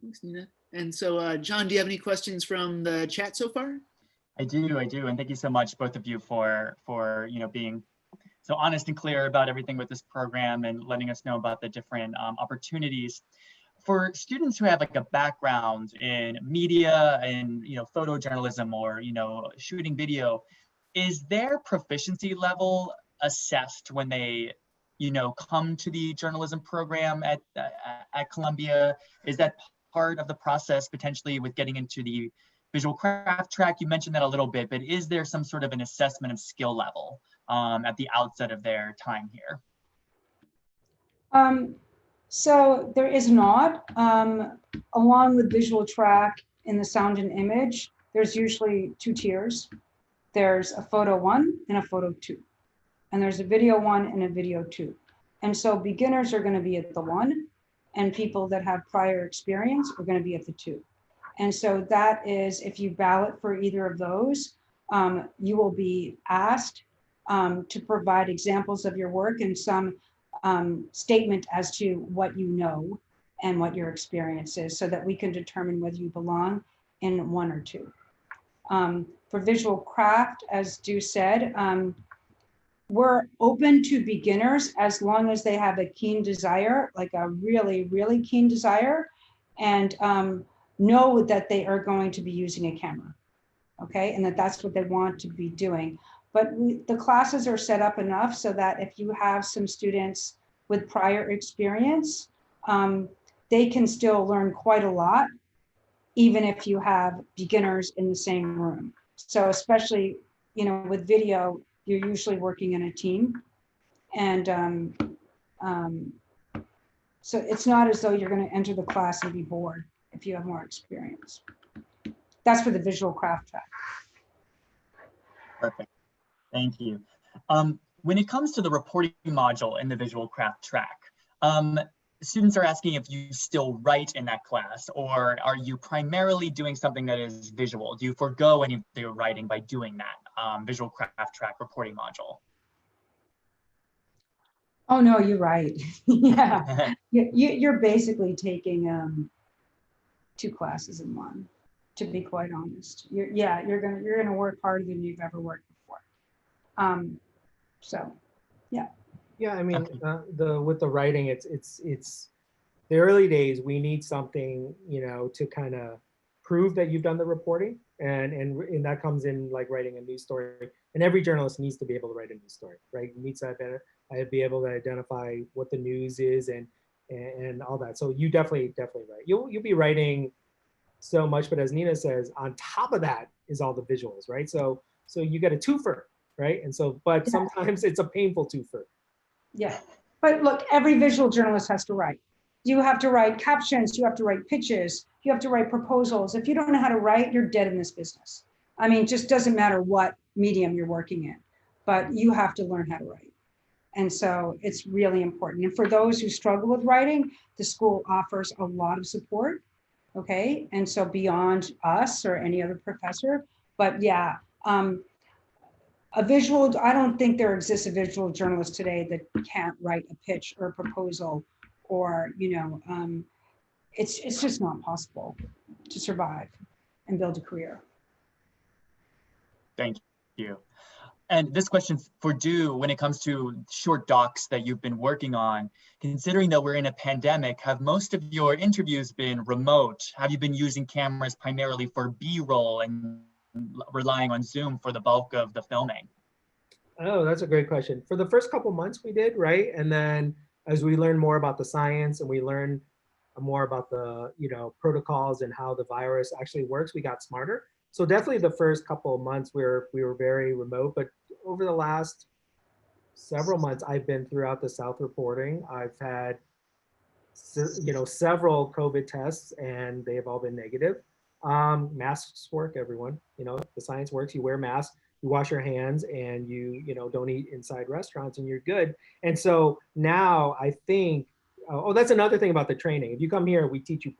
Thanks, Nina. And so, John, do you have any questions from the chat so far? I do, and thank you so much, both of you, for being so honest and clear about everything with this program and letting us know about the different opportunities. For students who have like a background in media and photojournalism or shooting video, is their proficiency level assessed when they come to the journalism program at Columbia? Is that part of the process potentially with getting into the visual craft track? You mentioned that a little bit, but is there some sort of an assessment of skill level at the outset of their time here? So there is not. Along with visual track in the sound and image, there's usually 2 tiers. There's a photo 1 and a photo 2. And there's a video 1 and a video 2. And so beginners are going to be at the 1, and people that have prior experience are going to be at the 2. And so that is, if you ballot for either of those, you will be asked to provide examples of your work and some statement as to what you know and what your experience is, so that we can determine whether you belong in 1 or 2. For visual craft, as Stu said, we're open to beginners as long as they have a keen desire, like a really, really keen desire, and know that they are going to be using a camera, okay? And that's what they want to be doing. But the classes are set up enough so that if you have some students with prior experience, they can still learn quite a lot, even if you have beginners in the same room. So especially, with video, you're usually working in a team. And so it's not as though you're going to enter the class and be bored if you have more experience. That's for the visual craft track. Perfect. Thank you. When it comes to the reporting module in the visual craft track, students are asking if you still write in that class, or are you primarily doing something that is visual? Do you forego any of your writing by doing that visual craft track reporting module? Oh, no, you're right. Yeah, you're basically taking 2 classes in 1, to be quite honest. You're gonna work harder than you've ever worked before. So, yeah. Yeah, I mean, with the writing, it's the early days. We need something, to kind of prove that you've done the reporting, and that comes in like writing a news story. And every journalist needs to be able to write a news story, right? Needs to be able to identify what the news is and all that. So you definitely right. You'll be writing so much, but as Nina says, on top of that is all the visuals, right? So you get a twofer, right? And so, but sometimes it's a painful twofer. Yeah, but look, every visual journalist has to write. You have to write captions, you have to write pitches, you have to write proposals. If you don't know how to write, you're dead in this business. I mean, it just doesn't matter what medium you're working in, but you have to learn how to write. And so it's really important. And for those who struggle with writing, the school offers a lot of support. Okay, and so beyond us or any other professor, but yeah, a visual, I don't think there exists a visual journalist today that can't write a pitch or a proposal, or, it's just not possible to survive and build a career. Thank you. And this question for Du, when it comes to short docs that you've been working on, considering that we're in a pandemic, have most of your interviews been remote? Have you been using cameras primarily for B-roll and relying on Zoom for the bulk of the filming? Oh, that's a great question. For the first couple months we did, right? And then as we learned more about the science and we learned more about the, protocols and how the virus actually works, we got smarter. So definitely the first couple of months we were very remote, but over the last several months, I've been throughout the South reporting. I've had, several COVID tests and they've all been negative. Masks work, everyone. The science works. You wear masks, you wash your hands, and you don't eat inside restaurants, and you're good. And so now I think, that's another thing about the training. If you come here, we teach you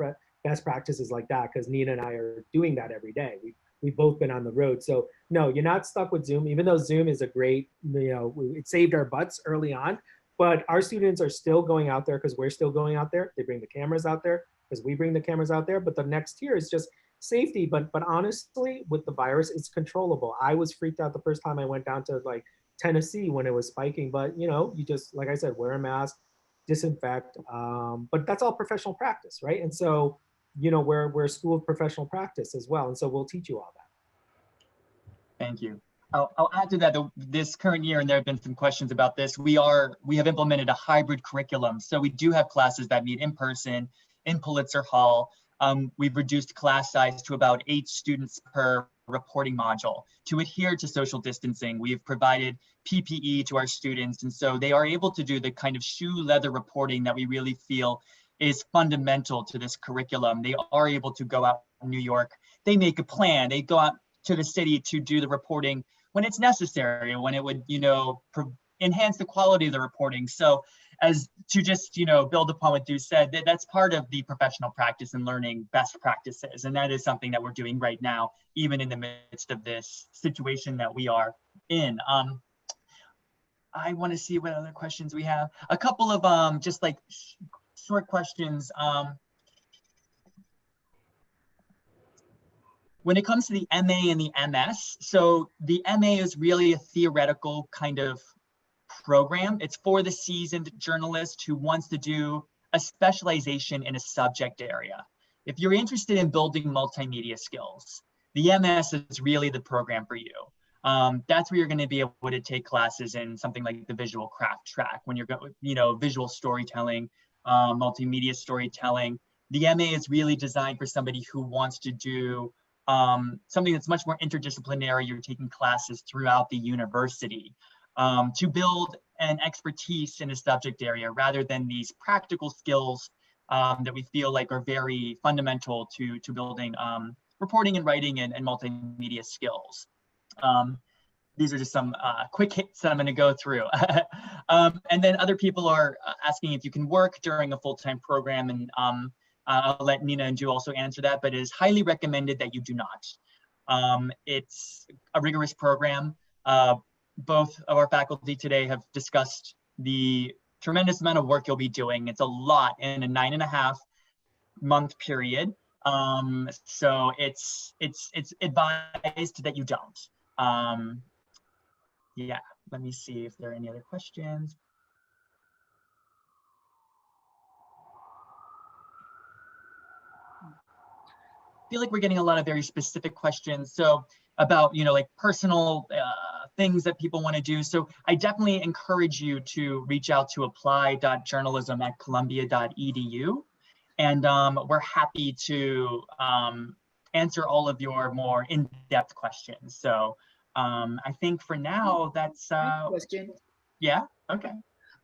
best practices like that because Nina and I are doing that every day. We've both been on the road. So no, you're not stuck with Zoom, even though Zoom is a great, it saved our butts early on, but our students are still going out there because we're still going out there. They bring the cameras out there because we bring the cameras out there. But the next tier is just safety. But honestly, with the virus, it's controllable. I was freaked out the first time I went down to like Tennessee when it was spiking, but you just, like I said, wear a mask, disinfect, but that's all professional practice, right? And so, we're a school of professional practice as well. And so we'll teach you all that. Thank you. I'll add to that, this current year, and there have been some questions about this, we have implemented a hybrid curriculum. So we do have classes that meet in person in Pulitzer Hall. We've reduced class size to about 8 students per reporting module. To adhere to social distancing, we've provided PPE to our students, and so they are able to do the kind of shoe leather reporting that we really feel is fundamental to this curriculum. They are able to go out in New York. They make a plan. They go out to the city to do the reporting when it's necessary, when it would, enhance the quality of the reporting. So as to just, build upon what Du said, that's part of the professional practice and learning best practices. And that is something that we're doing right now, even in the midst of this situation that we are in. I want to see what other questions we have. A couple of just like short questions. When it comes to the MA and the MS, so the MA is really a theoretical kind of program. It's for the seasoned journalist who wants to do a specialization in a subject area. If you're interested in building multimedia skills, the MS is really the program for you. That's where you're going to be able to take classes in something like the visual craft track, when you're going, visual storytelling, multimedia storytelling. The MA is really designed for somebody who wants to do something that's much more interdisciplinary. You're taking classes throughout the university to build an expertise in a subject area rather than these practical skills that we feel like are very fundamental to building reporting and writing and multimedia skills. These are just some quick hits that I'm going to go through. And then other people are asking if you can work during a full-time program, and I'll let Nina and Du also answer that, but it is highly recommended that you do not. It's a rigorous program. Both of our faculty today have discussed the tremendous amount of work you'll be doing. It's a lot in a 9.5-month period. So it's advised that you don't. Yeah, let me see if there are any other questions. feel like we're getting a lot of very specific questions. So about, like personal things that people want to do. So I definitely encourage you to reach out to apply.journalism@columbia.edu. And we're happy to answer all of your more in-depth questions. So I think for now, that's question. Yeah, okay.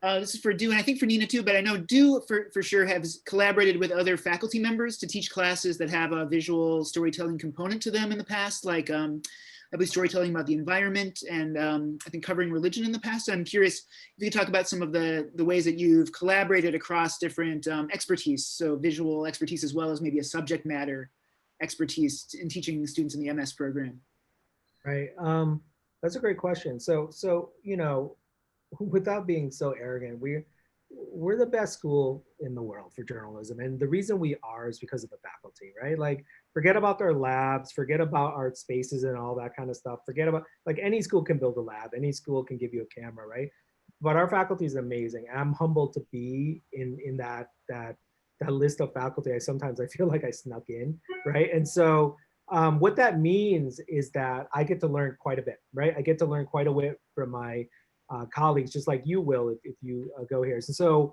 This is for Du, and I think for Nina too, but I know Du for sure has collaborated with other faculty members to teach classes that have a visual storytelling component to them in the past, like I believe storytelling about the environment and I think covering religion in the past. So I'm curious if you could talk about some of the ways that you've collaborated across different expertise, so visual expertise as well as maybe a subject matter expertise in teaching students in the MS program. Right. That's a great question. So without being so arrogant, we're the best school in the world for journalism. And the reason we are is because of the faculty, right? Like, forget about their labs, forget about art spaces and all that kind of stuff. Forget about, like, any school can build a lab, any school can give you a camera, right? But our faculty is amazing. I'm humbled to be in that list of faculty. I feel like I snuck in, right? And so what that means is that I get to learn quite a bit, right? I get to learn quite a bit from my colleagues, just like you will if you go here. So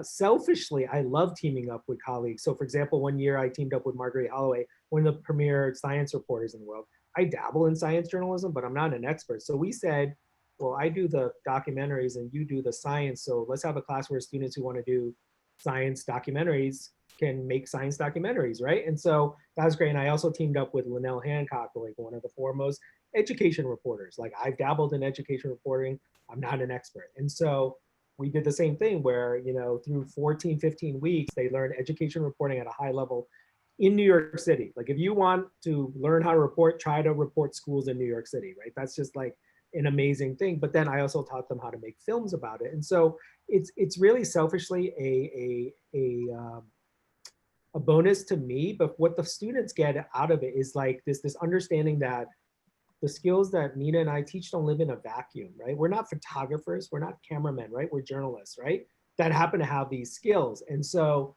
selfishly, I love teaming up with colleagues. So for example, one year I teamed up with Marguerite Holloway, one of the premier science reporters in the world. I dabble in science journalism, but I'm not an expert. So we said, well, I do the documentaries and you do the science. So let's have a class where students who want to do science documentaries can make science documentaries, right? And so that was great. And I also teamed up with Linnell Hancock, like one of the foremost education reporters. Like, I've dabbled in education reporting. I'm not an expert. And so we did the same thing where, through 14, 15 weeks, they learned education reporting at a high level in New York City. Like, if you want to learn how to report, try to report schools in New York City, right? That's just like an amazing thing. But then I also taught them how to make films about it. And so it's really selfishly a bonus to me, but what the students get out of it is like this understanding that the skills that Nina and I teach don't live in a vacuum, right? We're not photographers, we're not cameramen, right? We're journalists, right? That happen to have these skills. And so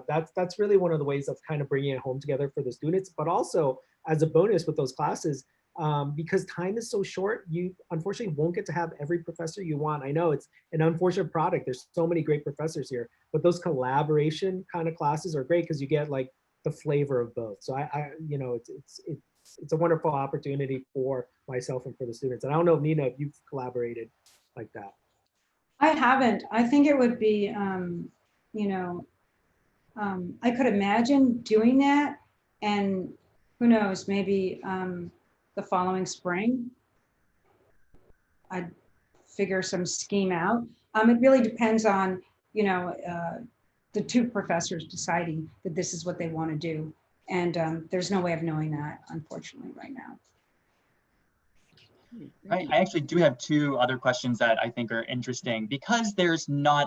that's really one of the ways of kind of bringing it home together for the students, but also as a bonus with those classes, because time is so short, you unfortunately won't get to have every professor you want. I know it's an unfortunate product. There's so many great professors here, but those collaboration kind of classes are great because you get like the flavor of both. So it's a wonderful opportunity for myself and for the students. And I don't know, Nina, if you've collaborated like that. I haven't. I think it would be, I could imagine doing that, and who knows, maybe the following spring, I'd figure some scheme out. It really depends on, the two professors deciding that this is what they want to do. And there's no way of knowing that, unfortunately, right now. I actually do have two other questions that I think are interesting because there's not,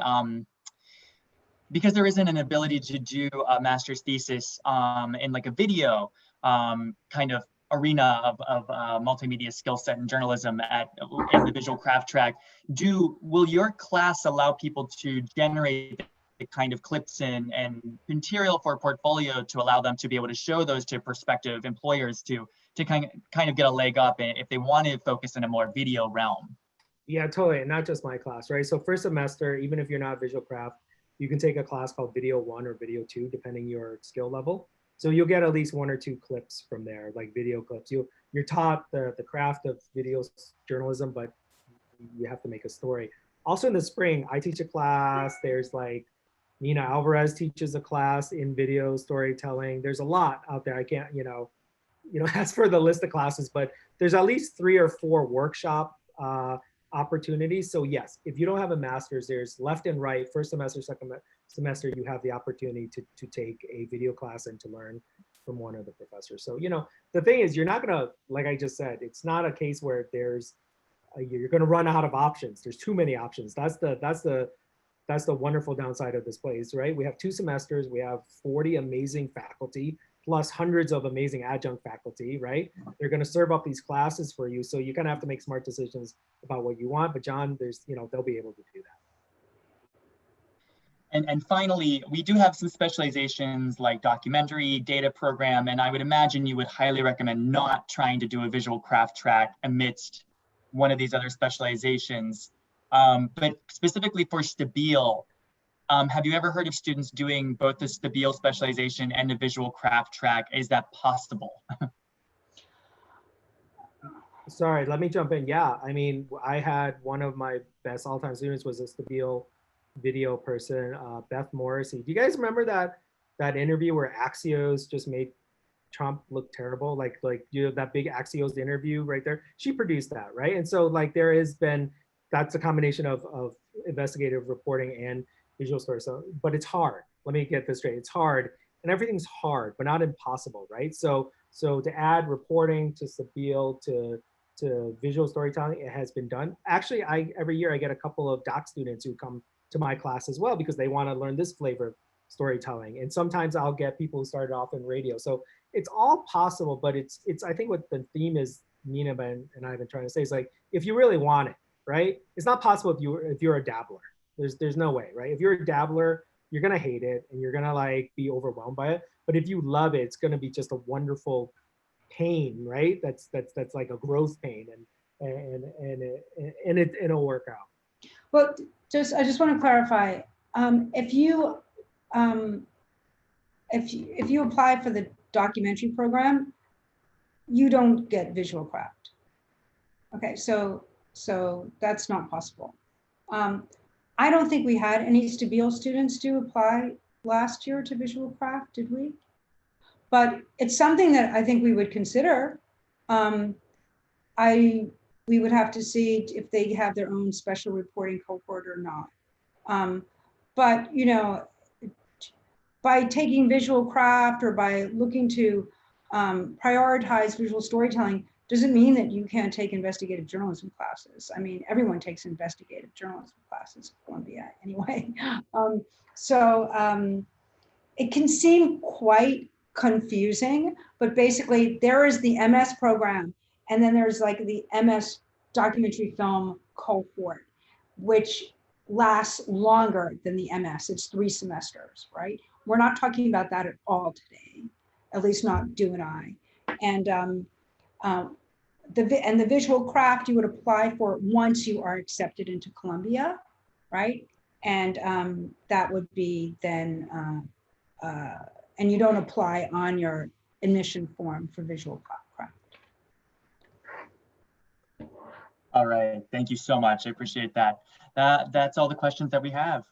because there isn't an ability to do a master's thesis in like a video kind of arena of multimedia skill set in journalism in the visual craft track. Will your class allow people to generate the kind of clips and material for a portfolio to allow them to be able to show those to prospective employers to kind of get a leg up if they want to focus in a more video realm? Yeah, totally. And not just my class, right? So first semester, even if you're not visual craft, you can take a class called Video 1 or Video 2, depending your skill level. So you'll get at least 1 or 2 clips from there, like video clips. You're taught the craft of video journalism, but you have to make a story. Also in the spring, I teach a class. There's like Nina Alvarez teaches a class in video storytelling. There's a lot out there. I can't, ask for the list of classes, but there's at least 3 or 4 workshop opportunities. So yes, if you don't have a master's, there's left and right, first semester, second semester, you have the opportunity to take a video class and to learn from one of the professors. So, the thing is, you're not gonna, like I just said, it's not a case where you're gonna run out of options. There's too many options. That's the wonderful downside of this place, right? We have 2 semesters, we have 40 amazing faculty, plus hundreds of amazing adjunct faculty, right? They're gonna serve up these classes for you. So you kind of have to make smart decisions about what you want, but John, they'll be able to do that. And finally, we do have some specializations like documentary, data program, and I would imagine you would highly recommend not trying to do a visual craft track amidst one of these other specializations. But specifically for Stabile, have you ever heard of students doing both the Stabile specialization and the visual craft track? Is that possible? Sorry, let me jump in. Yeah, I mean, I had one of my best all-time students was a Stabile video person, Beth Morrissey. Do you guys remember that interview where Axios just made Trump look terrible? Like that big Axios interview right there. She produced that, right? And so like there has been, that's a combination of investigative reporting and visual story. So, but it's hard. Let me get this straight. It's hard, and everything's hard, but not impossible, right? So to add reporting to Stabile to visual storytelling, it has been done. Actually, every year I get a couple of doc students who come to my class as well because they want to learn this flavor of storytelling. And sometimes I'll get people who started off in radio. So it's all possible, but it's I think what the theme is, Nina and I have been trying to say is like, if you really want it, right? It's not possible if you're a dabbler. There's no way, right? If you're a dabbler, you're gonna hate it and you're gonna like be overwhelmed by it. But if you love it, it's gonna be just a wonderful pain, right? That's like a growth pain, and it'll work out. Well, I just want to clarify. If you apply for the documentary program, you don't get visual craft. Okay, so that's not possible. I don't think we had any Stabile students to apply last year to visual craft, did we? But it's something that I think we would consider. We would have to see if they have their own special reporting cohort or not. But you know, by taking visual craft or by looking to prioritize visual storytelling doesn't mean that you can't take investigative journalism classes. I mean, everyone takes investigative journalism classes at Columbia anyway. It can seem quite confusing, but basically there is the MS program, and then there's like the MS documentary film cohort, which lasts longer than the MS. It's 3 semesters, right? We're not talking about that at all today, at least not Du and I. And the visual craft you would apply for once you are accepted into Columbia, right? And that would be then, and you don't apply on your admission form for visual craft. All right, thank you so much. I appreciate that. That's all the questions that we have.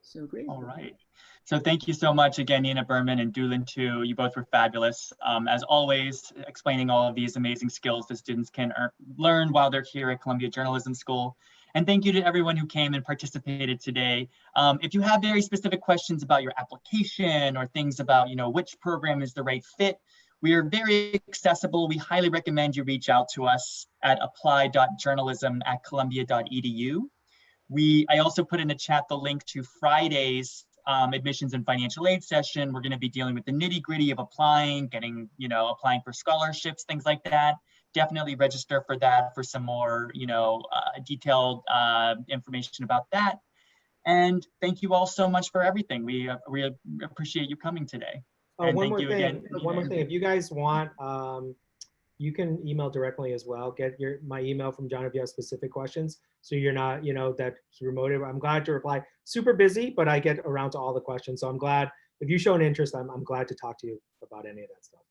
So great. All right. So thank you so much again, Nina Berman and Du too. You both were fabulous. As always, explaining all of these amazing skills that students can learn while they're here at Columbia Journalism School. And thank you to everyone who came and participated today. If you have very specific questions about your application or things about, which program is the right fit, we are very accessible. We highly recommend you reach out to us at apply.journalism@columbia.edu. I also put in the chat the link to Friday's admissions and financial aid session. We're going to be dealing with the nitty-gritty of applying, applying for scholarships, things like that. Definitely register for that for some more, detailed information about that. And thank you all so much for everything. We appreciate you coming today. And one thank more you thing. again. One more thing. If you guys want, you can email directly as well. Get my email from John if you have specific questions. So you're not, that's remote. I'm glad to reply. Super busy, but I get around to all the questions. So I'm glad if you show an interest, I'm glad to talk to you about any of that stuff.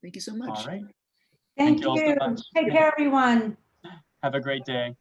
Thank you so much. All right. Thank you all you. so much. Take care, everyone. Have a great day.